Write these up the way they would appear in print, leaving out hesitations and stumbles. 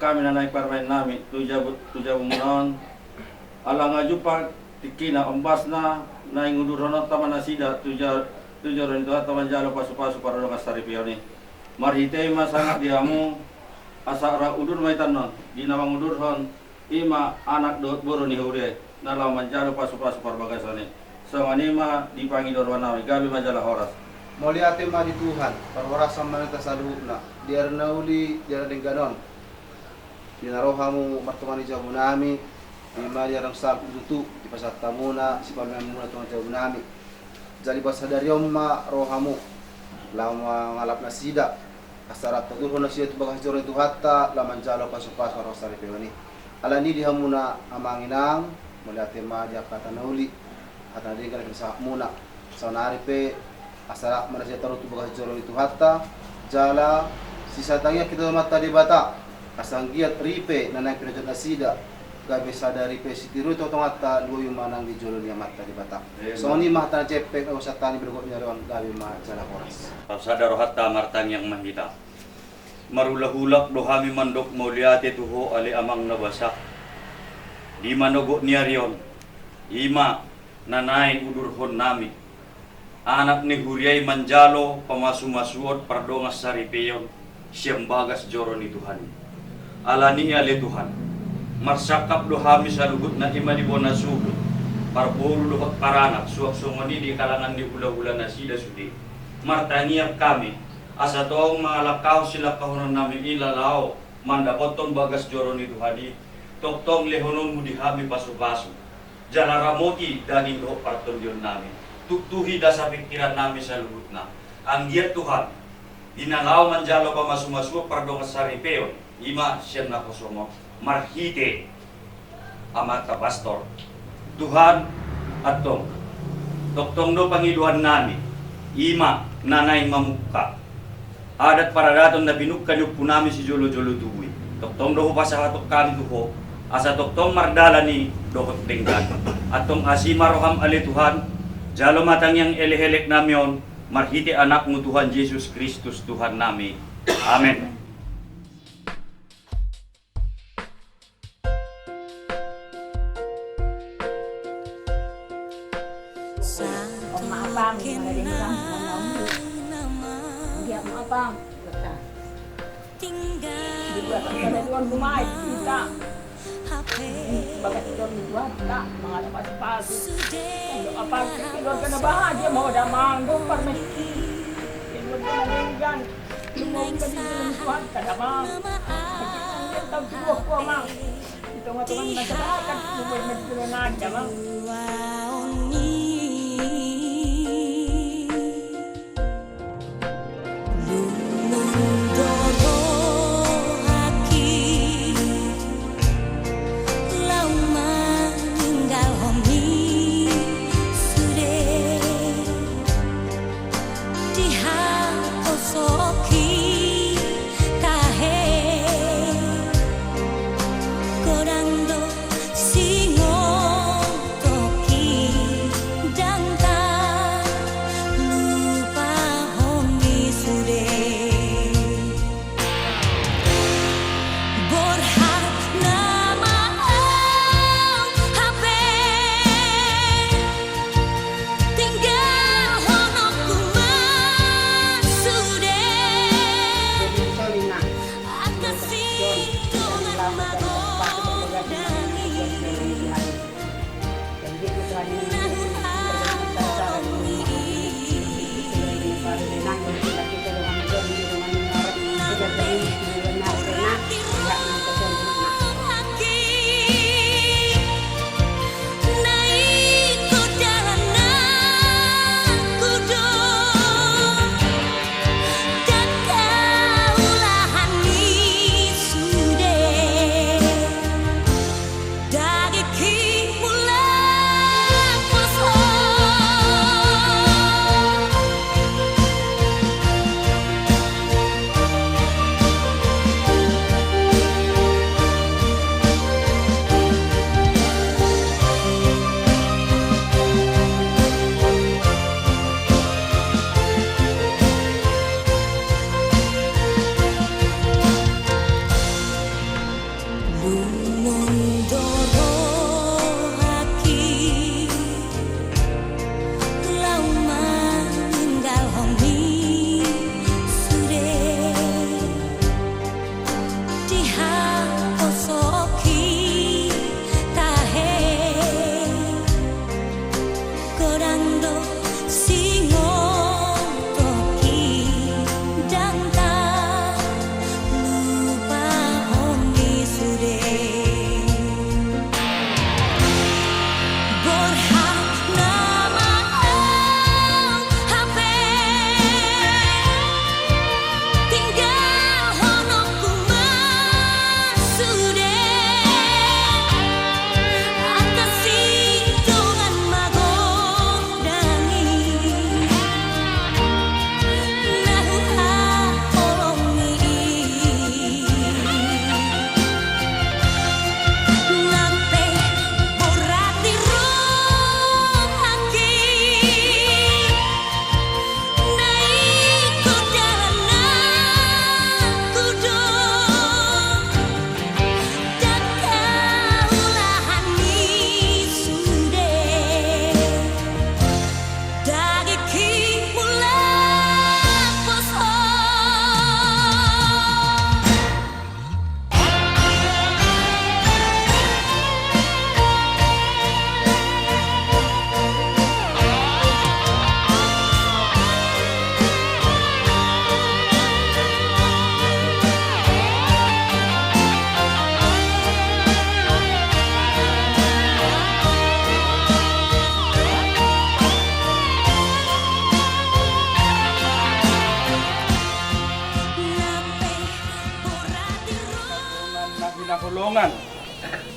kami na naik parmain nami tuja bumunaon ala nga jupa tikina ombas na ngudur hono taman nasida tuja ron itu taman jalo pasu-pasu para lo kasari pioni marhitei masanga diamu asara udur may tanon di nawang udur hon ima anak dot boro ni hure nalaw manjalo pasu-pasu para bagasani so anima di pangidor wanawi gabi majala horas Moliate ma di Tuhan, parwarasan manita sa luhupna. Diar nauli, diar ganon. Dinarohamu martumani jabu nami, di diarang sal dutu, di pasat tamuna, si pamian muna tungan jabu nami. Jadi basadariom ma rohamu, lama ngalap nasida. Asarat tadur hona sida tu bagas joro itu hatta, laman jalo pas rosari peoni. Alani dihamuna amanginang, moliate ma dia kata nauli, hatta dia kana kisah muna. Saunari pe asara manasya taruh tu bagas joro itu hatta jala sisa tangnya kita mata di bata asanggiat ripe nanai pinajat asida gabe sadari pe sitiru to tongata luyu manang di jolo nya mata di bata so ni mata cepek o satani bergoknya lawan gabe ma jala koras sadaro hatta martang yang mahita marulahulak dohami mandok moliate tuho ali amang nabasa di manogo niarion ima nanai udurhon nami anak ni huriay manjalo pamasu-masuot pardongas saripeyon siyang bagas joro ni Tuhan alani ali Tuhan marsakap dohami sa lugut na ima di bonasugot parbolo dohak paranak suak-sungani di kalangan di hula-hula na sida sudi martangiap kami asa toong mga lakaw sila kahunan namin ilalao mandapotong bagas joro ni Tuhan toktong lehonon mo di hami pasu-pasu jalaramoti dani dohak parton diyon namin tutuhi da sa pikiran namin sa luhut na. Ang giat Tuhan, dinalaw manjalo pa masumasu pardong saripeo, ima siyang nakosomo, marhite, amat ka pastor. Tuhan at tong, toktong do pangiluhan namin, ima nanay mamuka. Adat para daton na binukkan yung po namin si Jolo-Jolo Tuwi. Toktong do pa sa hatok kami tuho, asa toktong mardala ni dokot tinggan. At tong asima roham ali Tuhan, jalo matang yang elehelek namyon, marhiti anak mo Tuhan Jesus Kristus Tuhan nami. Amen. Maapang, mga rinang hindi ako maapang. Di ba, ang doon bumay, kita. Bagat doon buat tak, mga lapas-pas. Apang kilor ka na bahagia mo, damang doon parmesti. Kilor ka na ringgan. Lumong ka din ng Tuhan ka damang. Ang tawag siguro ko, amang. Ito nga tuwan na sa bahagan, lumong na dito na damang.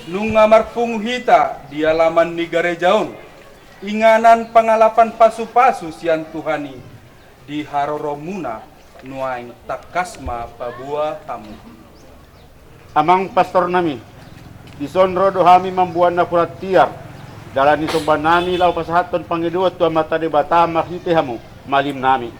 nung ngamarpung hita di alaman ni garejaon, inganan pangalapan pasu-pasu sian Tuhani di haroromuna nuaing takasma pabua kamu. Amang pastor nami, disonro dohami membuat na purat tiar, dalam isumban nami lau pasahaton pangiduat tua mata de batama hitehamu malim nami.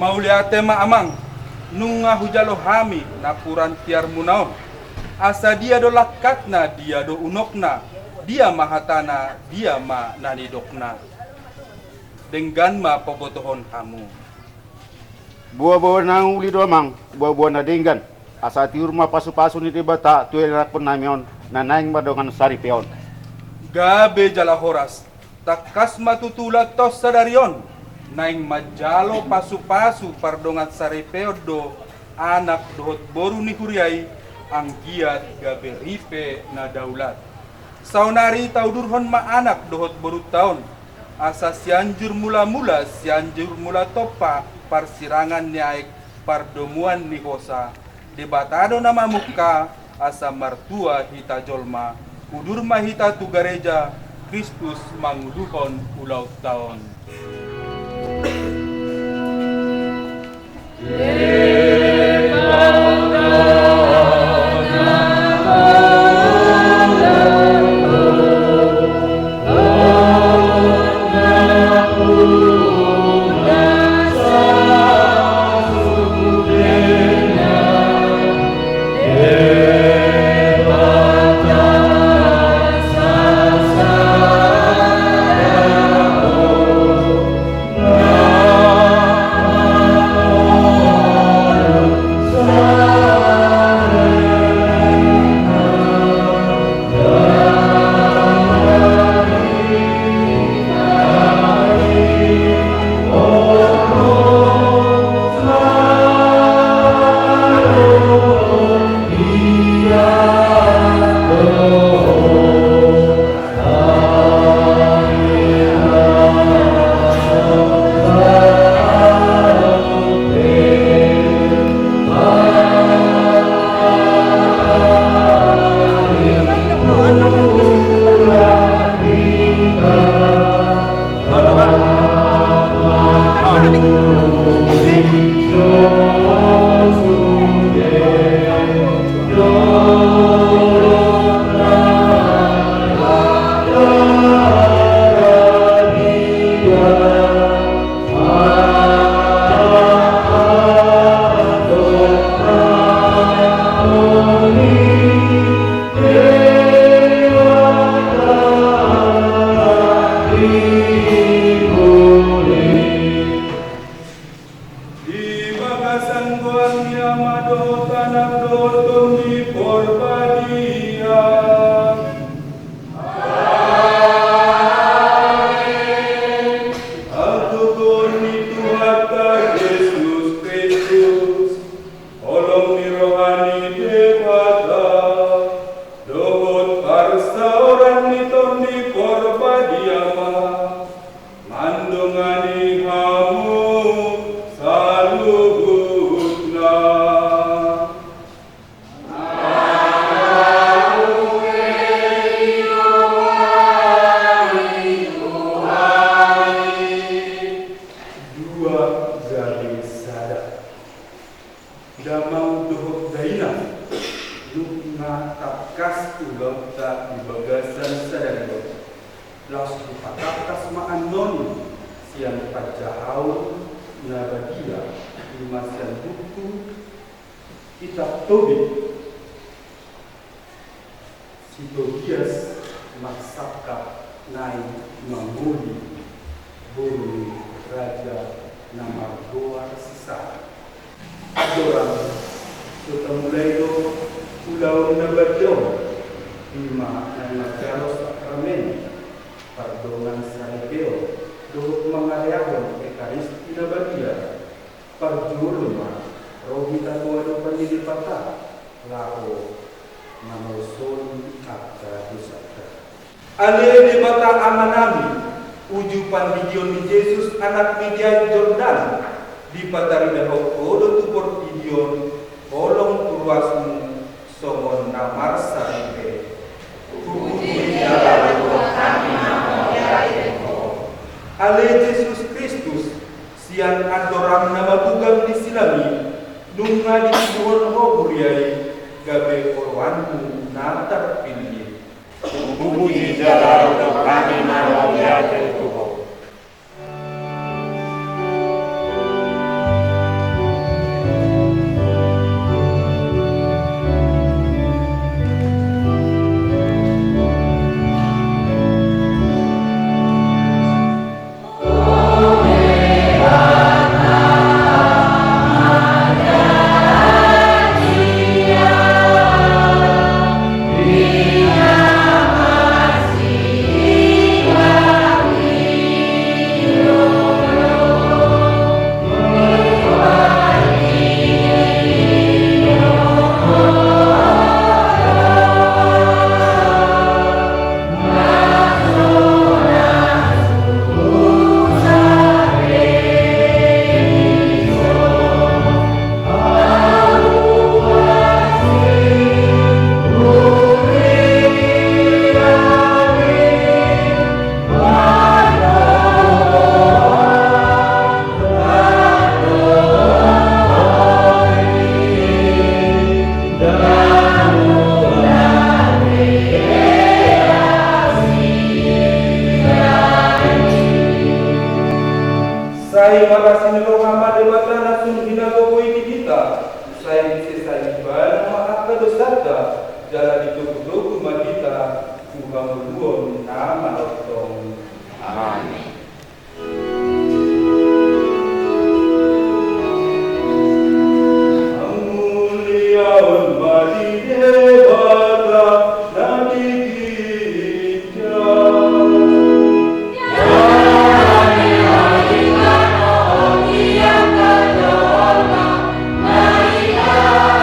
Mauliate ma amang, nung hujalo hami na puran tiar munaon, asa dia do lakatna, dia do unokna, dia mahatana, dia ma nanidokna. Denggan ma pobotohon hamu. Buah-buah nang uli do amang, buah-buah na dinggan. Asa tiur ma pasu-pasu ni de bata tuelat pun namion, nanaing madongan sari peon. Gabe jala horas, takas matutulat tos sadarion, naing majalo pasu-pasu pardongat sarepeodo, anak dohot boru ni kuriai, ang giat gabe ripe na daulat. Saunari taudurhon ma anak dohot boru taon, asa sianjur mula-mula, sianjur mula topa, parsirangan niaik, pardomuan ni hosa, debatado nama muka, asa martua hita jolma, udur mahita tu gareja, Kristus manguluhon ulau taon. Ale di bata amanami, ujupan Gideon di Yesus anak Midian Jordan di patari dahok odo tupor Gideon olong turuasmu somon namar saripe puji kami ale Yesus Kristus sian adoram nama bugang di silami nunga di buhon hoburiai gabe korwanmu natar pilih Puji jalan kami nama Tuhan. Saya makasih nilo hama debata nasun hinagogo ini kita. Saya disesai ibadah maaf kedosaka. Jalan itu kudoku magita. Tuhan berluon nama otong. Amin. Amuliaun madi debata nadi kita. Maria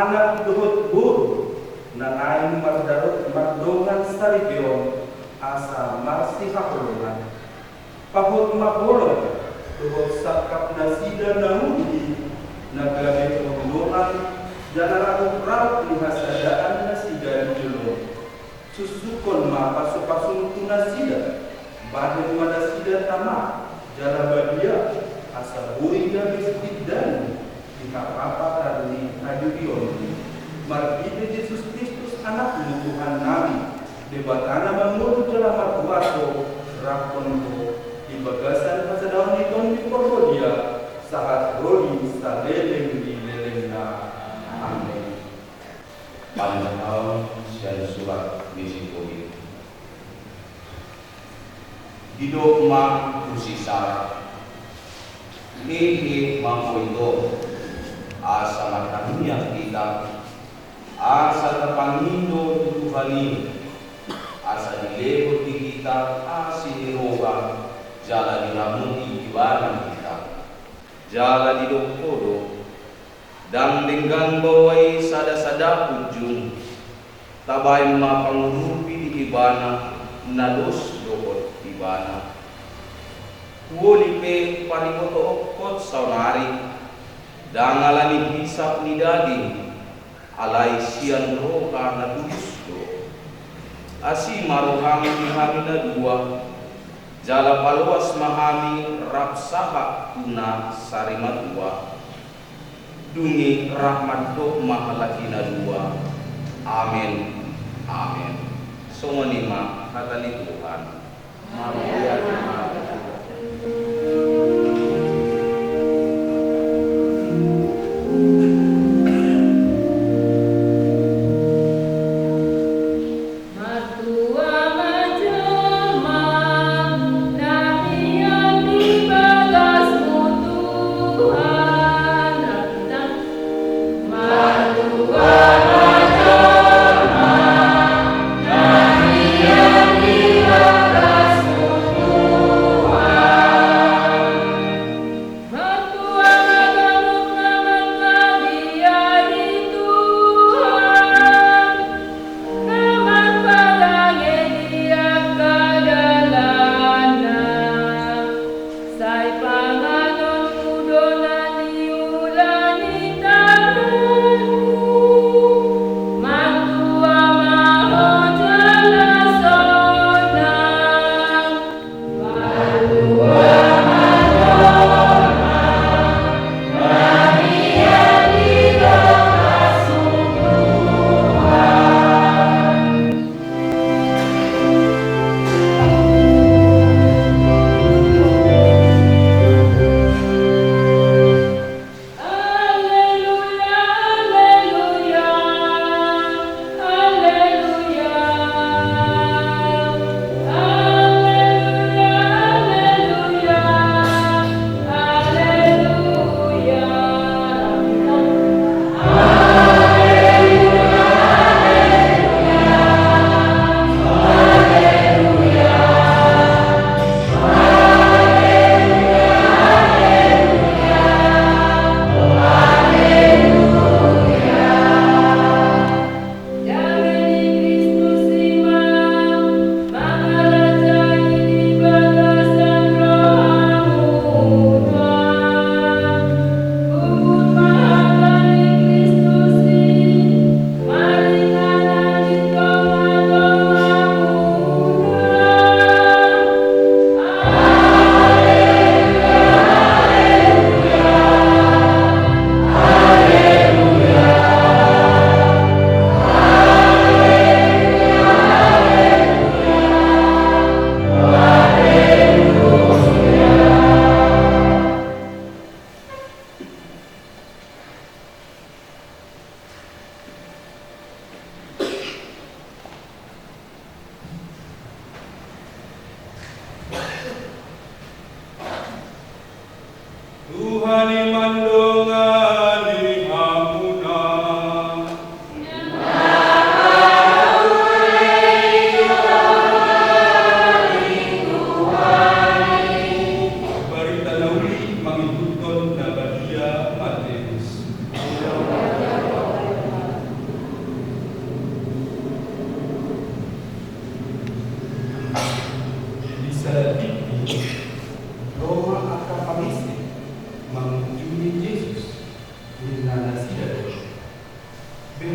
anak duhut buru na naing mardongan saripion asa marsi hakulungan pahut mabolong duhut sakap nasida naudi nagabe pengulungan janaraku raut lihasadaan nasida julung susukon ma pasu-pasun tunasida badan madasida tama jala badia asa buri dan bistidan apa karni hadirin margide Yesus Kristus anak Tuhan nami debatana manguru jala marbuato rakonto di bagasan pasadaun ikon di Porbodia saat rodi saleleng di lelengna amin. Panjang dan surat misi kodi hidup ma kusisa ini mangkoito asa matangnya kita asa terpangindo Tuhani asa dilebot di kita asi roga jala diramuti ibanan kita jala di doktodo dan dengan bawai sada-sada ujung tabay mapangurupi di ibana nalos dokot ibana wuli pe palimoto okot saunari dangalani hisap ni daging alai sian roka na dusto asi marohami di hamina dua jala paluas mahami rapsaha tuna sarima dua dungi rahmat do mahalakina dua amin amin songonima kata ni Tuhan Maria Tuhan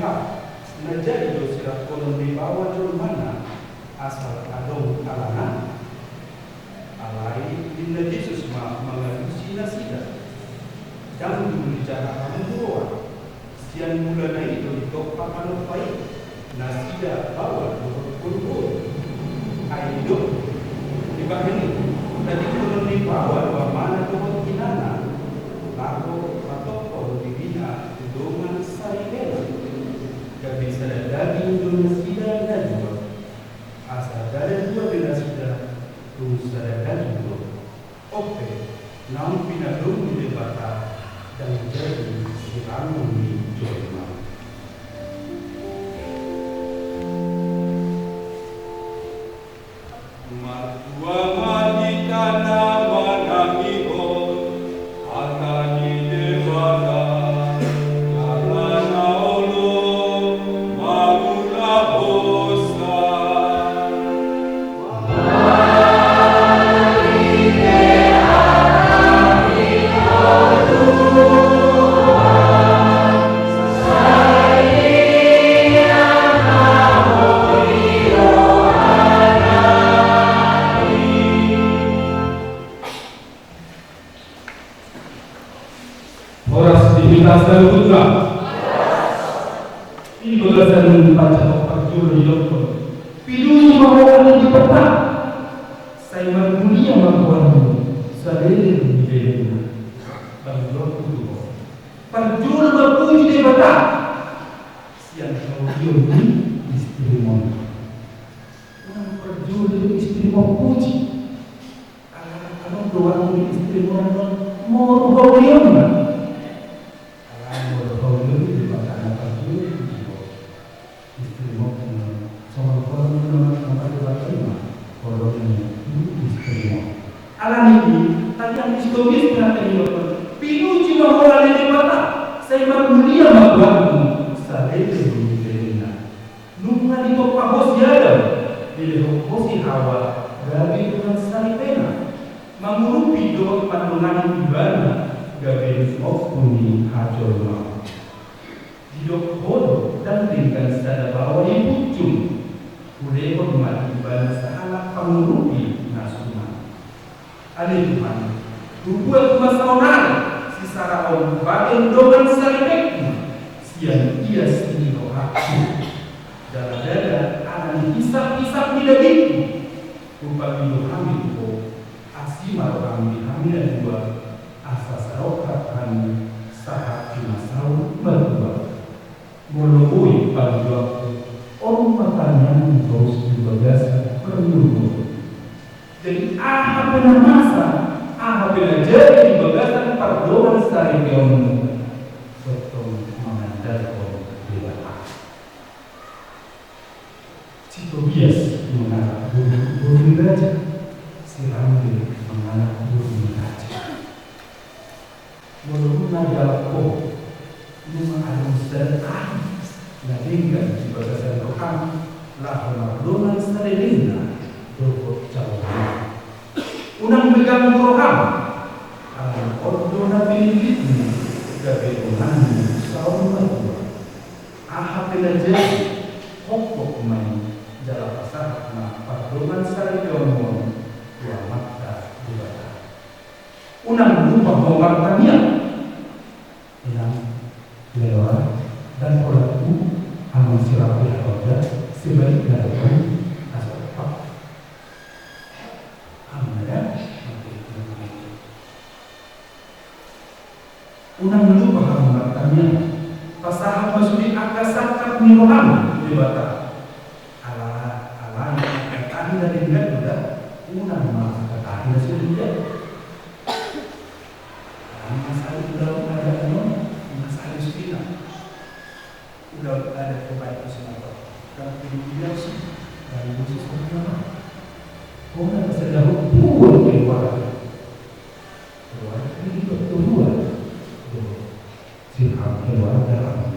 ha na jadi do sira kolon di bawah jol mana asal adong alana alai dinna Jesus mengalusi nasida jangan berbicara kamu doa sian mula na itu tok papanupai nasida bawah kulkul aido di bawah ini tadi kolon di bawah wa mana doa kinana lalu atau dibina dengan saripela gabi sadadagi dunasida najwa asa dari dua binasida tu sadadagi dua oke namun pinadung di debata dan jadi siramu di jorma Matua majikana manangiho Atani debata Lalana olo Magula bosa Horas diminta selanjutnya. Ini belasan membaca faktur di dokter. Pilu mahuan di peta. Saya bermulia mahuanmu. Salir di dalam. Bangun itu. Faktur berpuji di peta. Siang kau ini istrimu. Orang berjul itu istrimu puji. Kalau doa ini istrimu mau berjul. Alam ini, tadi yang historis berarti pinuji mahuan di mata. Saya bermulia mahuanmu. Saya bermulia. Nunga di topah hos jadam. Bila hosi hawa, gabi dengan saripena. Mengurupi doa pandangan ibana. Gabi okuni hajol mau. Hidup hodo dan tinggal sada bawa di pucung. Ule hormat ibana sahalah pengurupi nasuna. Ada Tuhan, buat masalah si Saraon bagian doang saripekmu. Siang ia sini kau aku. Dada anak hisap-hisap di dagingku. Rupa bilu hamil ko asimar kami hamil dua asa sarokat kami sahat cuma saun berdua. Moloi pagi om pertanyaan terus dibagasa menunggu. Jadi apa benar masa, apa benar jadi dibagasa perdoman saripekmu. Betul mengandalkan dewa. Si Tobias mengarah burung raja, si Ramli mengarah burung raja. Burung raja ko, memang ada sedekah, dan tinggal di bagasan roham, lah perdoman saripekmu. Doa jauh. Unang megang roham, alam ordona pilih gabe unang saum berdua. Aha pelajar, hokok main jalan pasar na perdoman saripekmu dua mata dibata. Unang lupa mengartanya, yang lewat dan pelaku amal sirapih roda sebaik dari asal pak. Unang lupa mengartanya, pasahap masudi akasakat niroham dibata. Ala yang katahin dari dia sudah unang mah katahin dari dia. Masalah udah ada masalah spina. Udah ada kebaikan semua. Kalau dia sih dari Yesus berkata, orang sedang buat keluar. Keluar ini keluar. Sirham keluar dalam.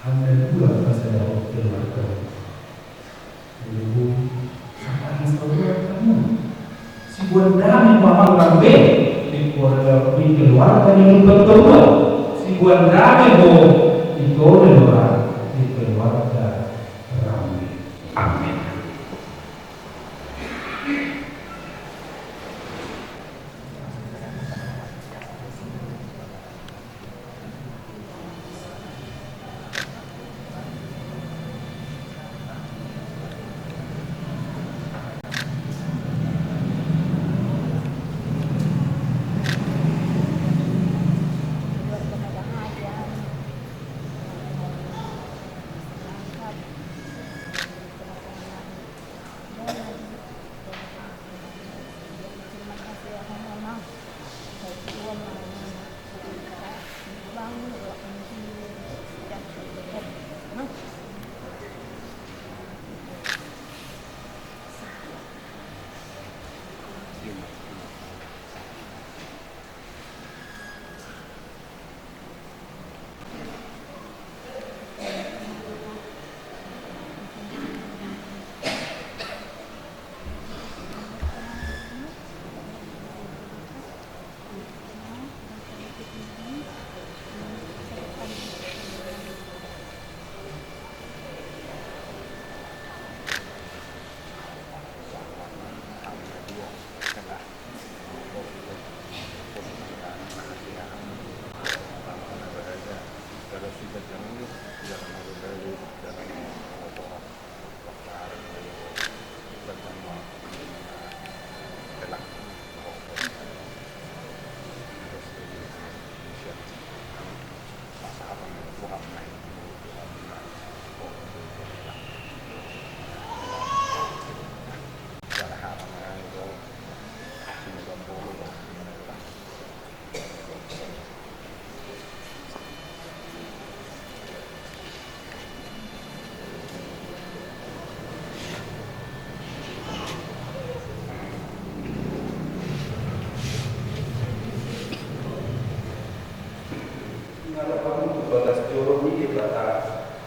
Hanya dua bahasa Daud keluar. Ibu sampai keluar kamu. Si buat dami mamang lambe di keluar dari keluar. Si buat dami bo ito lelora di keluarga Ramli. Amin.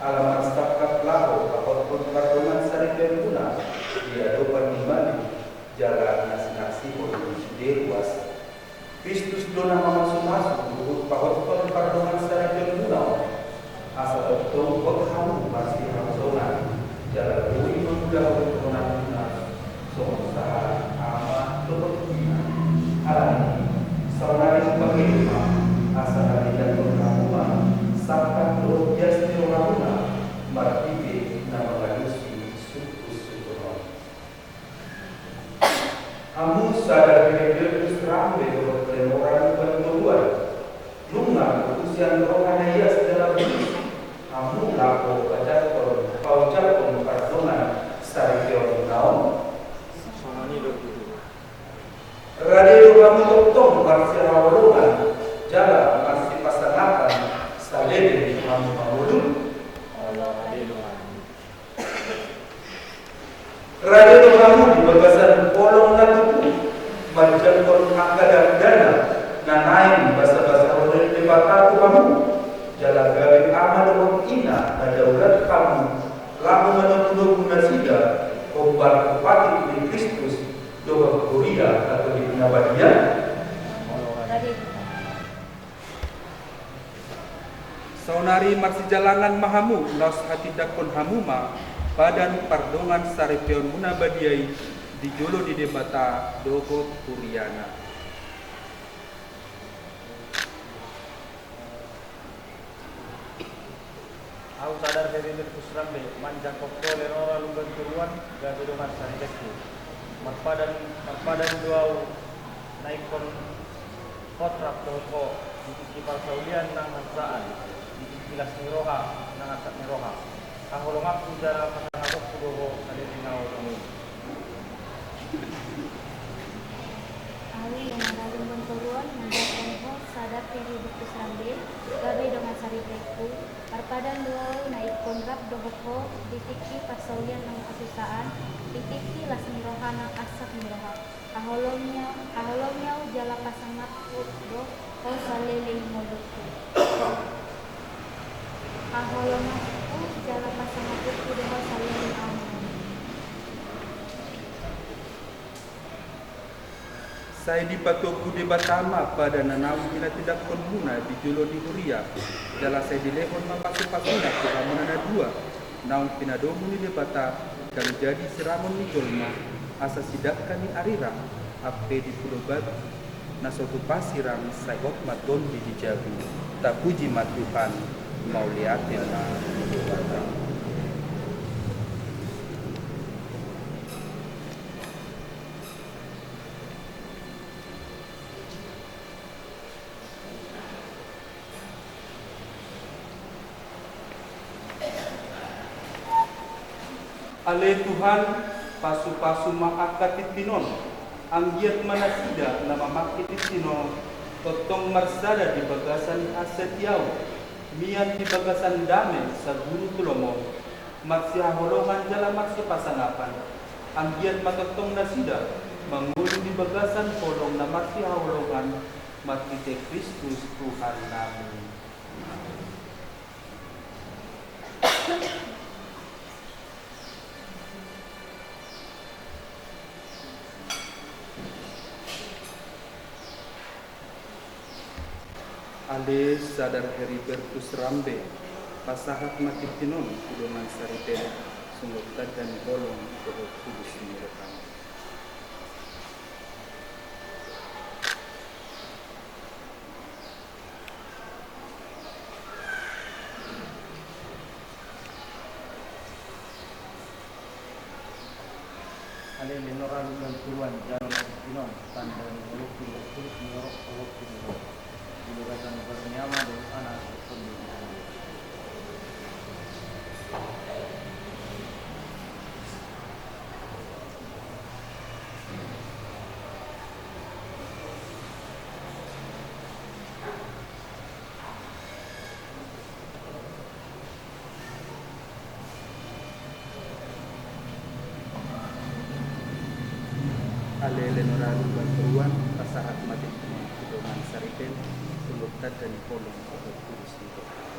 alamat setakat lahu apapun pardongan sari berguna dia dopan imani jalan nasi dewas Kristus dona masuk urut pahot pardongan sari berguna asal betul kamu masih hamzona jalan bui mudah berguna sonsa ama dopan alani saunari sebagai rumah asal tidak berkampungan sampai doa jasmi oranguna martibe nama manusia suku Amu sadar behavior rambe dengan orang berkeluar lunga usian rohana ia dalam diri Amu lapo pada kau japon pardongan sari keon naon radio kamu totong marsi rawalungan jalan masih pasangan saleh kamu mengulur radio kamu di bagasan kolong natutu macam kolong dan dana nanain bahasa-bahasa oleh debataku kamu jalan gawe amal ina ada urat kamu lamu menentukan guna sida obat kupati di Kristus doa kuria atau di Nabadian Saunari marsi jalangan mahamu naus hati dakon hamuma badan pardongan saripion munabadiai di jolo di debata dogo kuriana Aku sadar dari kusram be manjang kokto lenora lumban turuan gawe dengan sandeku marpadan dua naikon kontrak toko di parsaulian nang nasraan di kilas niroha nang asap niroha aholong aku jara pasang aku kudoho salinau kamu Ali yang lalu menturuan menjadikan ho sadar dari buku serambil gawe dengan sari teku parpadan dua naik kontrap dohoko ditiki parsaulian nang kesusaan ditiki las niroha nang asap niroha aholongnya jala pasang aku do ho salele modoku aholongnya jala pasang aku do ho salele amu Saya dipatuku di Batama pada nanau hina tidak pengguna di Julo di Huria. Jala saya dilehon mapasu-pasuna ke Hamunana dua. Naung pinadomu ni debata kang jadi seramon ni jolma asa sidakkan ni arirang ape di Pulau Batu. Nasotu pasirang saya hokmat dondi di Jabi. Tak puji mat Tuhan mau liatin na debata. Ale Tuhan, pasu-pasu maakatit tinon, ang giat manasida na mamakitit tinon, totong marsada di bagasan aset yaw, miyan di bagasan dame sa guru tulomo, magsihahulongan jala magsipasanapan, ang giat matotong nasida, mangulong di bagasan polong na magsihahulongan, makite Kristus Tuhan namin. Ale sadar Heribertus Rambe, pasahat matitinon, kulungan sariten, sunggutan dan bolong, Roh Kudus menyerahkan. Ale lenoran bantuan jalan tinon tanda Roh Kudus menyerahkan. Dilugasan bernyawa dan anak pembimbingan. Ale lenoran bantuan pasahat matitinon, kulungan sariten, sunggutan dan polong, Roh Kudus menyerahkan.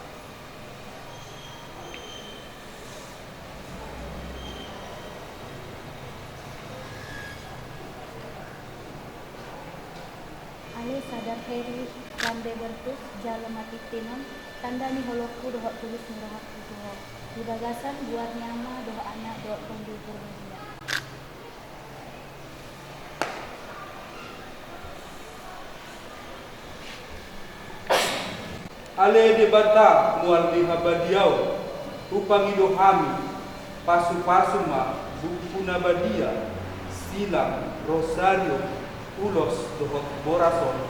Ale sadar Heri Rambe Bertus Jala Mati Tinon tanda ni holoku doa tulis murahak tuho di bagasan buat nyama doa anak doa kondi bermulia. Ale debata mual di habadiau, upang idohami, pasu-pasu ma, buku nabadia, silang, rosario, ulos, dohot borason,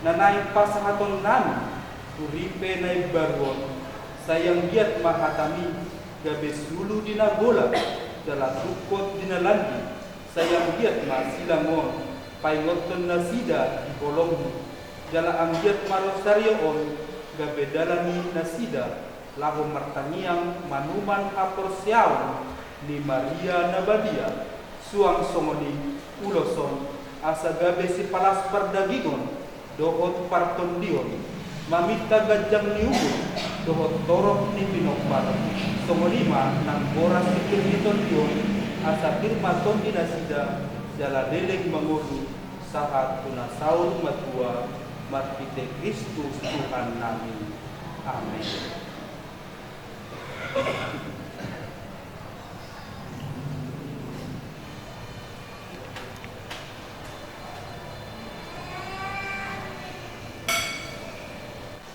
nanay pasahaton nami, uripe na ibarwon, sayang giat mahatami, gabes dulu dinagola, dalam rukot dinalandi, sayang giat masilangon, paingoton na sida di bolongmu, jala anggiat marosario on, gabe dalani nasida laho martaniang manuman aporsiaon ni Maria Nabadia suang songoni uloson asa gabe si palas pardagingon dohot partondion mamita gajang niugun dohot torok ni pinokpar songolima nang boras ikirniton dion asa firmaton di nasida jala deleng mangulu sahat tunasaur matua markite Kristus Tuhan namin. Amin.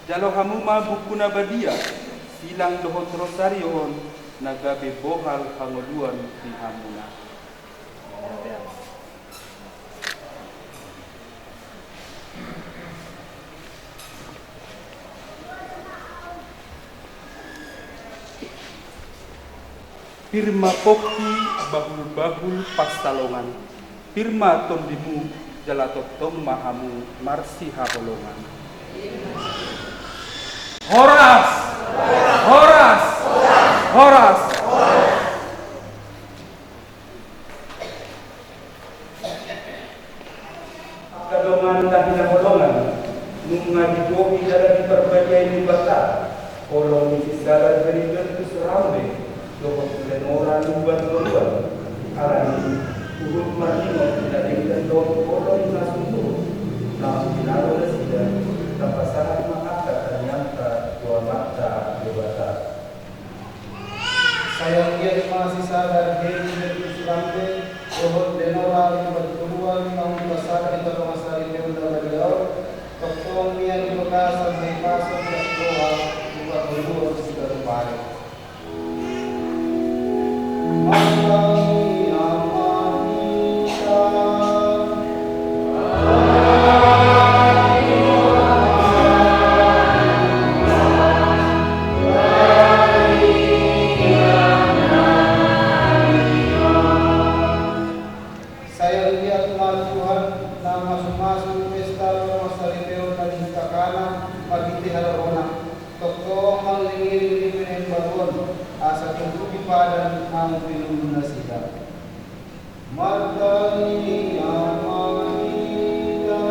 Jalo hamuma buku nabadia, silang dohot rosarioon, nagabe bohal panguluan di hamuna. Firma poki bahul-bahul pastalongan, firma tondimu jalatotong mahamu marsi haholongan. Horas! Horas! Horas! Kadongan dahil holongan, nunga dibohi dalam diperbajai di bata, kolong isi salah dari bentus rambe, dohot lenora luban luban, alani, urut marino, dari dan dohot kolong nasumbu, na ginagawa sila tapasahan makaka kanyanta dua mata debata. Sayang dia masih sadar heri dari Islambe, ohot denora di berkeluar mau pasar itu kemasari deunda beliau, tokong dia di bekasa di pasar di doa buka keluar segala pare. Amani amanita. Saya lihat Tuhan na masuk-masuk pesta masari teo na hintakana pagiti harona toko manglingiri pineng baron asa tutupi padan ang pinuna sila Martani amanita.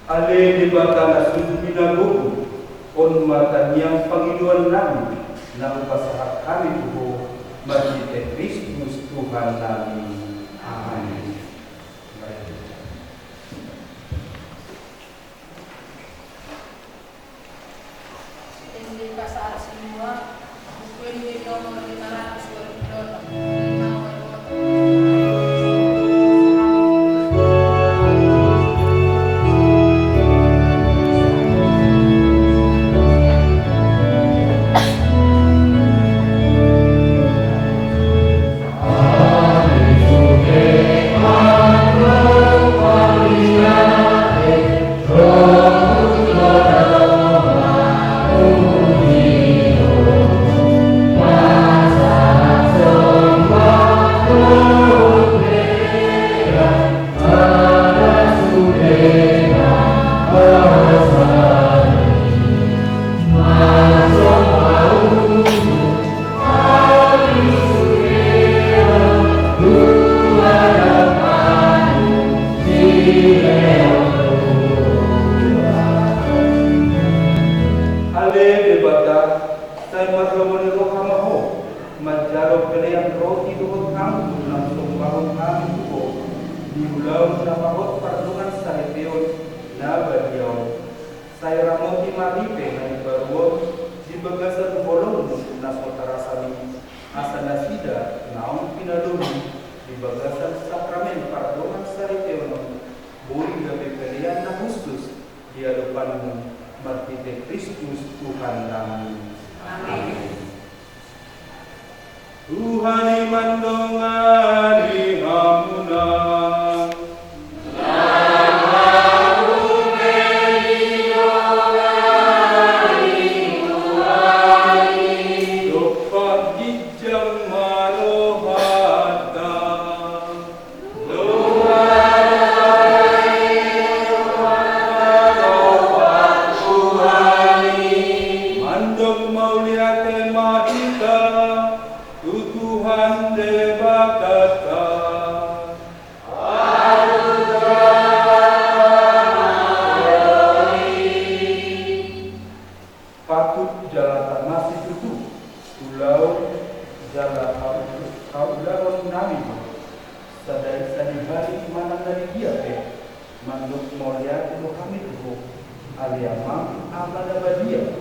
Ale di bata na sumpinago on matanyang Panginoon namin na upasahat kami po magite Kristus Tuhan namin. Amen. Hindi pa sa semua, pwede nomor 500 Ale di bata tay marlomoni rohamaho majaro kalian roti duhut kamu nang sumbahon kami po di ulam na pahot pardungan sa repeon na baliyaw saya ramoti maripe na ibaruo di bagasan bolong na sotarasami asa nasida naong pinalumi di bagasan sakramen pardungan sa repeon buri gabi kalian na hustus di alupan Martite Kristus Tuhan kami. Amin. Tuhan imandongani hamuna. Tuhan debatata patut jalan masih tutup pulau jalan kaulah nami sadari hari mana dari dia manduk mulia itu kami tuh aliamang amada badia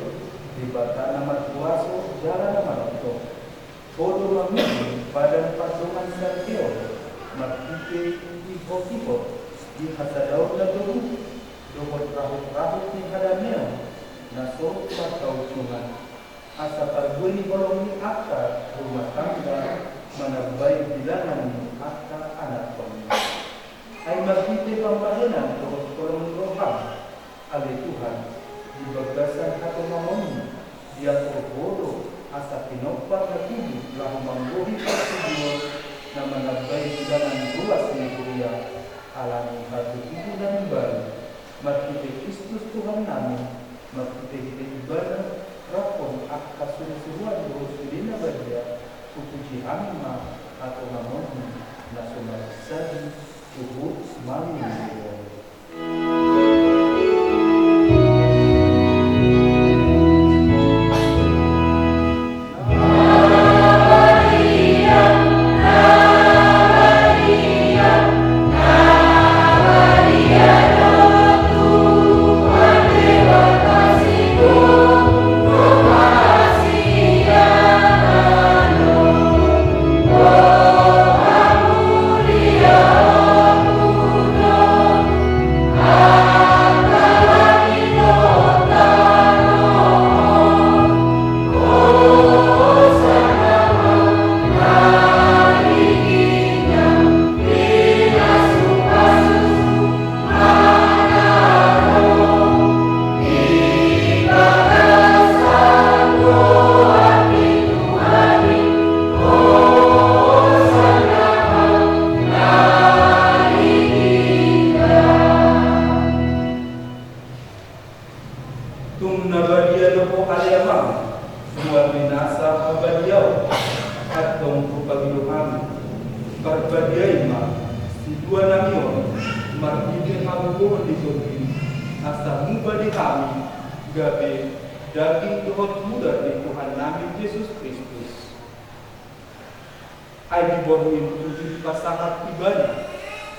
di bata nama kuaso jalan nama itu Bodo mami pada pasungan sarkeo martite ibo di hasadau na dulu dohot rahut ni hadaneo na so patau Tuhan asa paguni bolong ni akar rumah tangga menambah bilangan akar anak pemilih ay martite pambahanan dohot kolong roham ale Tuhan di bagasan atau mamon dia bodo asa pinopar na tubuh lahu mangguhi pertubuhan na menambah bilangan luas ni kuliah alami hati tubuh dan baru martite Kristus Tuhan namin martite ibadah rapon akka suruh-suruhan berusudina badia upuji amma atau namon na sumarsadi tuhut mami dongku pagi kami. Berbadiai ma, si dua namion, margide habuh di surgi, asa mubadi kami, gabe daging dohot muda di Tuhan Nabi Yesus Kristus. Ai diborwin tujuh pasahat ibadah,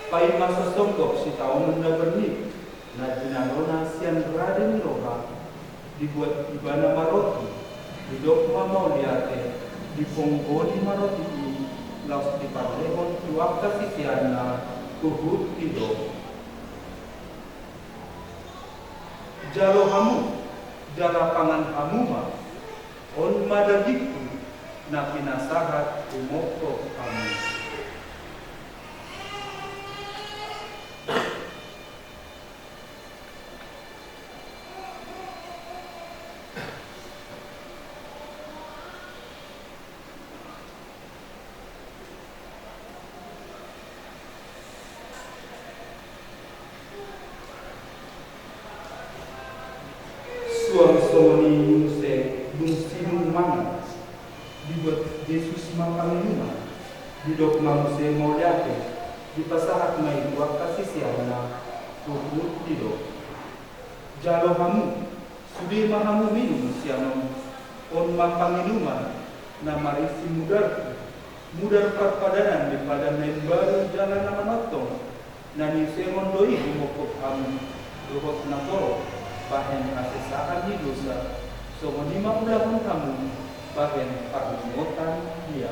pai masa songkok si tahun na berni, na dinarona sian raden roha, dibuat ibadah maroti, didokma mau liate, diponggoni maroti ini, laus diparlehon tuak kasisiana, kuhut tido. Jalo hamu, jala pangan hamuma, on madadiku, na pinasahat umoko kamu. Suang-suang muse, sinung mana, dibuat Yesus makanima, didok muse mau liate, di pasahat mai dua kasih siana, tuhut didok. Jalo hamu, sudi mahamu minum siano, on makanginuman, nama isi mudar perpadanan di padan lain baru jalan nama notong, nani semon doi bumokok kamu, dohot nakoro. Bahen kasesaan di dosa, so menima ulang kamu, bahen pagumutan dia.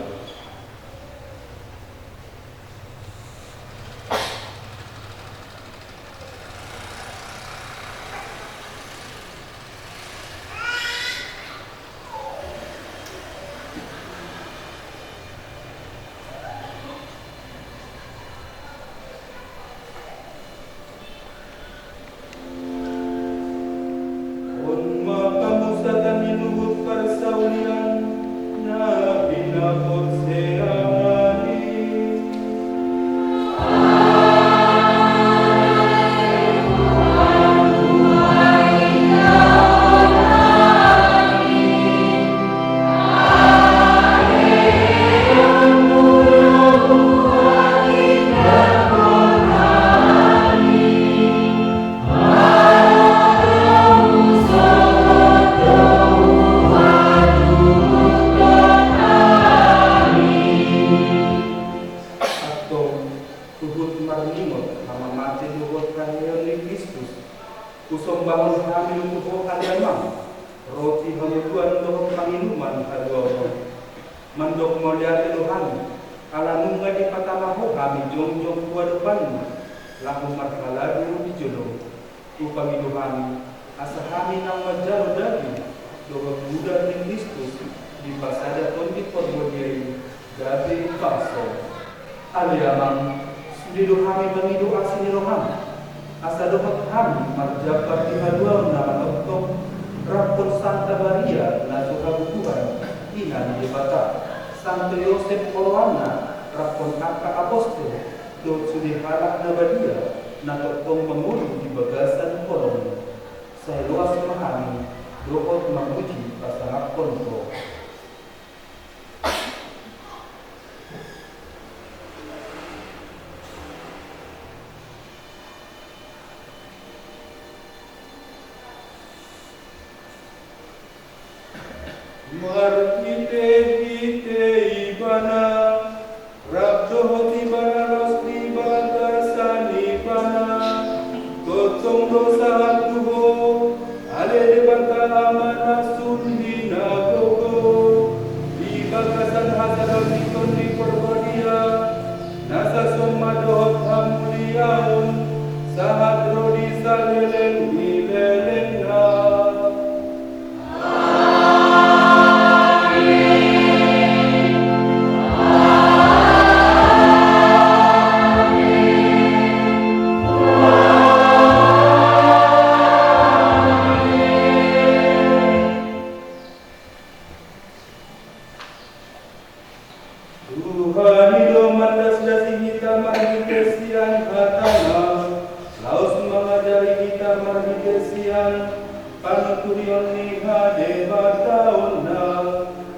Panuturion ni hade bataon na,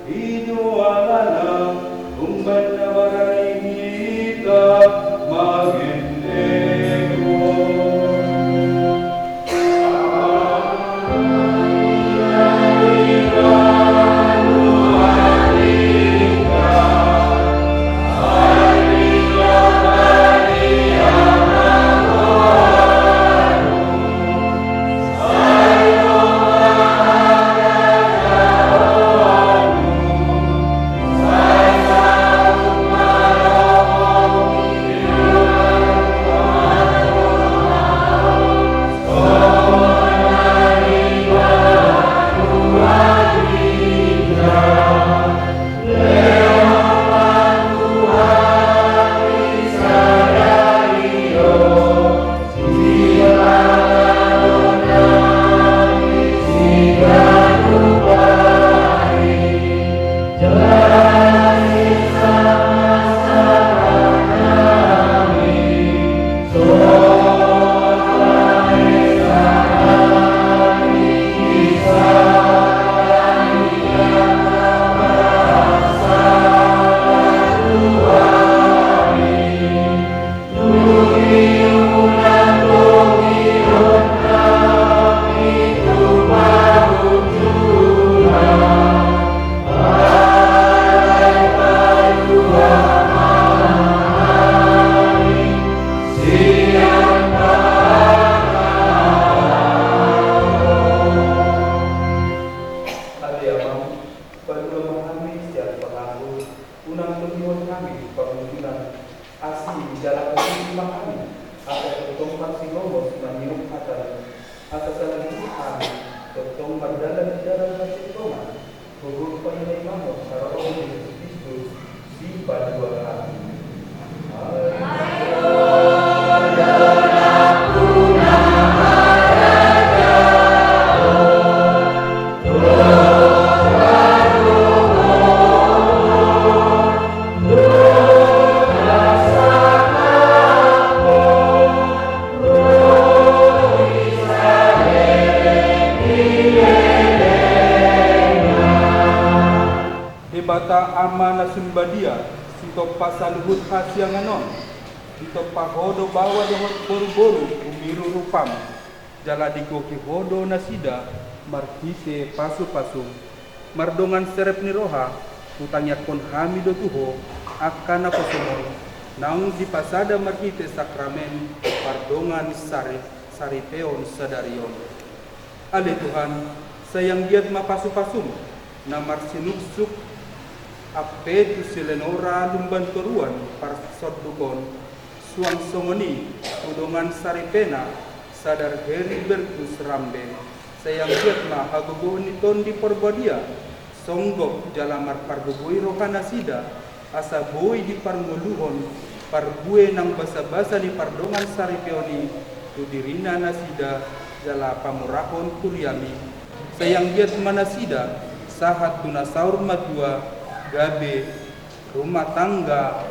ido alana, lumban na maray kita maghintego. Bata ama na sumbadia sito pasaluhut hasyanganon sito pahodo bawa dohot boru-boru umiru rupam jala digoki hodo nasida markise pasu-pasu mardongan serep ni roha utangnya kon hamido tuho akana posomon naung di pasada markite sakramen pardongan saripeon sadarion. Ale Tuhan sayang giat mapasu-pasum namar sinuksuk ape tu silenora lumban keruan parsod dukon suang songoni udongan saripena sadar heri berkus rambe sayang giatma haguguhon iton di porbadia songgok jalamar pargugui rohana sida asa boy di parmuluhon parbue nang basa-basa di pardongan saripeoni tudirina nasida jala pamurahon kuryami sayang giatma nasida sahat tunasaur madua gabe rumah tangga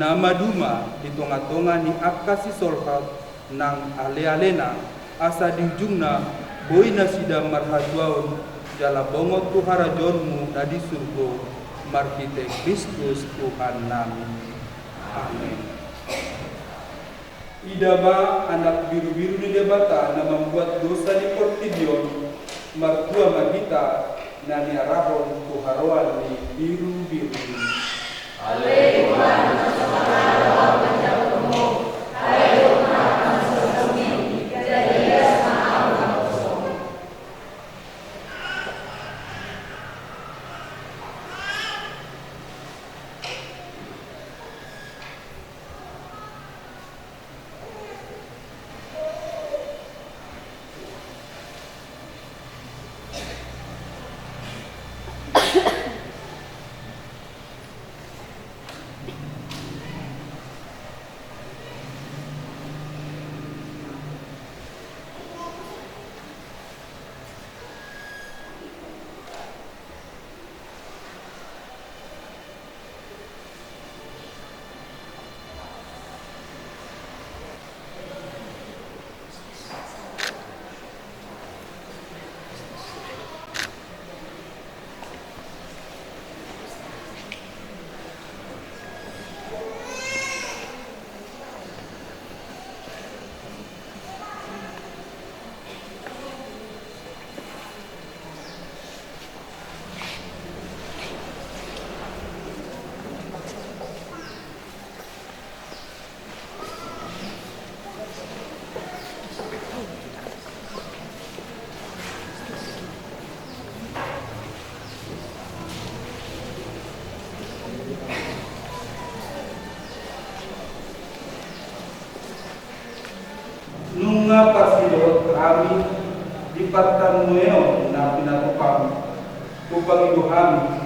nama duma di tonga-tonga ni akasi solhat nang ale-alena asa di ujungna boy nasida marhajuaun jala bongot tu harajonmu nadi surgo markite Kristus Tuhan nami. Amin. Idaba anak biru-biru ni debata na membuat dosa di Portidion martua magita nani arahon kuharoan ni biru-biru. Aleluya, sama menjamu, ayo makan sesumi, jadi sama kosong. bunga pasidot kami di partamueo na pinatupang upang iduhami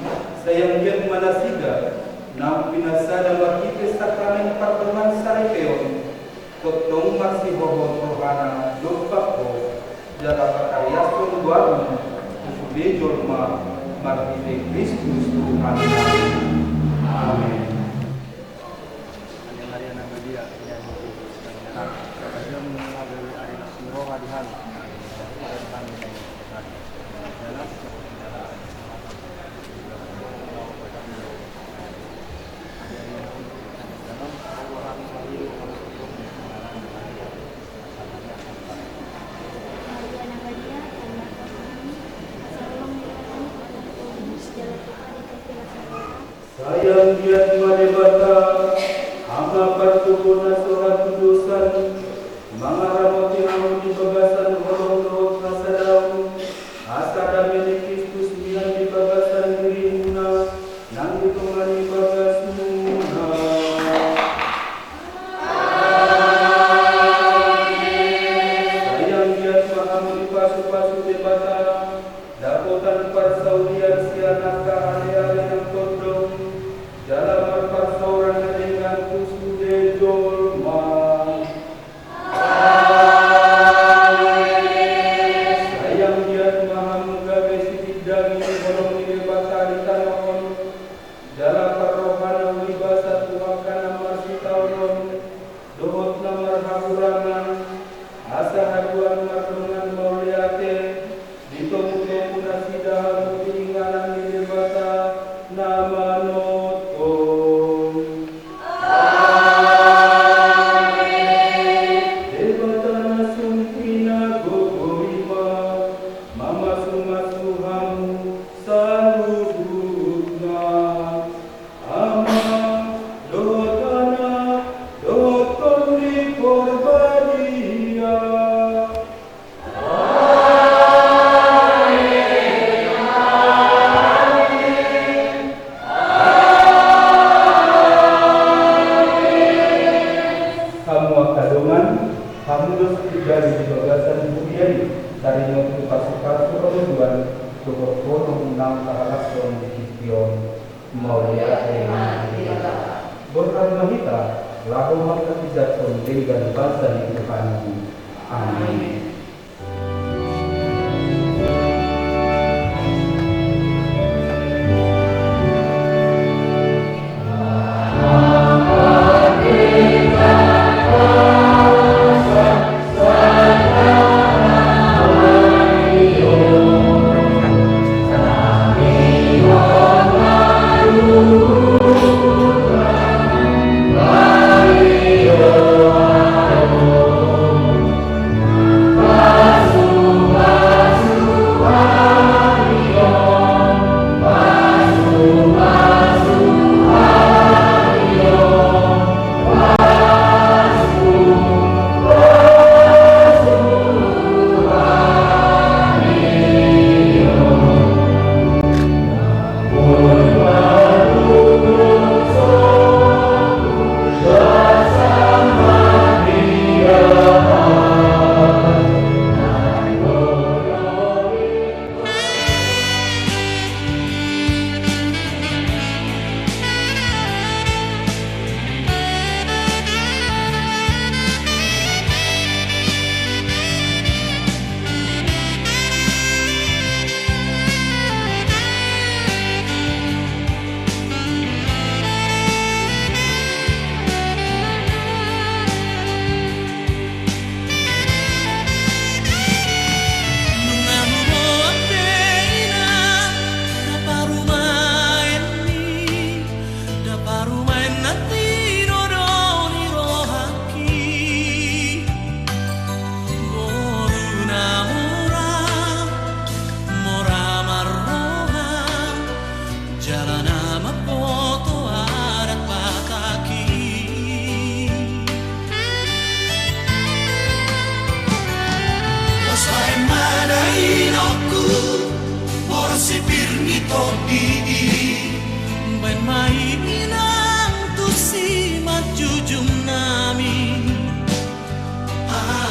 sayang yan manasiga na pinasada makikis sa kaming pagtungan sa repeon kotong marsibobot rohana lupa ko jala pakayason guarno usubejol ma martite Kristus Tuhan namin. Amen. Sayang dia madebata ama patuko na surat tudusan mga ramoti ang di bagasan horong na sadaw asa dami ni Kristus niyan di bagasan diri muna nang itungan ni bagas muna. Sayang dia mahamu di pasu-pasu debata dapotan parsaudian sianak kahali-hali ng tondong dalam perpasauran dengan kusude dolma. Sayang dia maha menggawe sitidang ini bolong ini batari tanon dalam perrohana ulibasa tuakan marsi tauron dohot namar hakurangan asa haduan marungan mauliate ditomu-tomu nasidahan tinggalan ini bata nama Amin.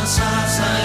Asa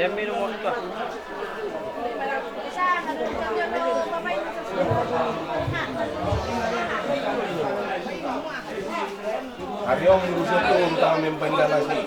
Yan minum mo ito. Hari yang berusaha tu utama membandala sih.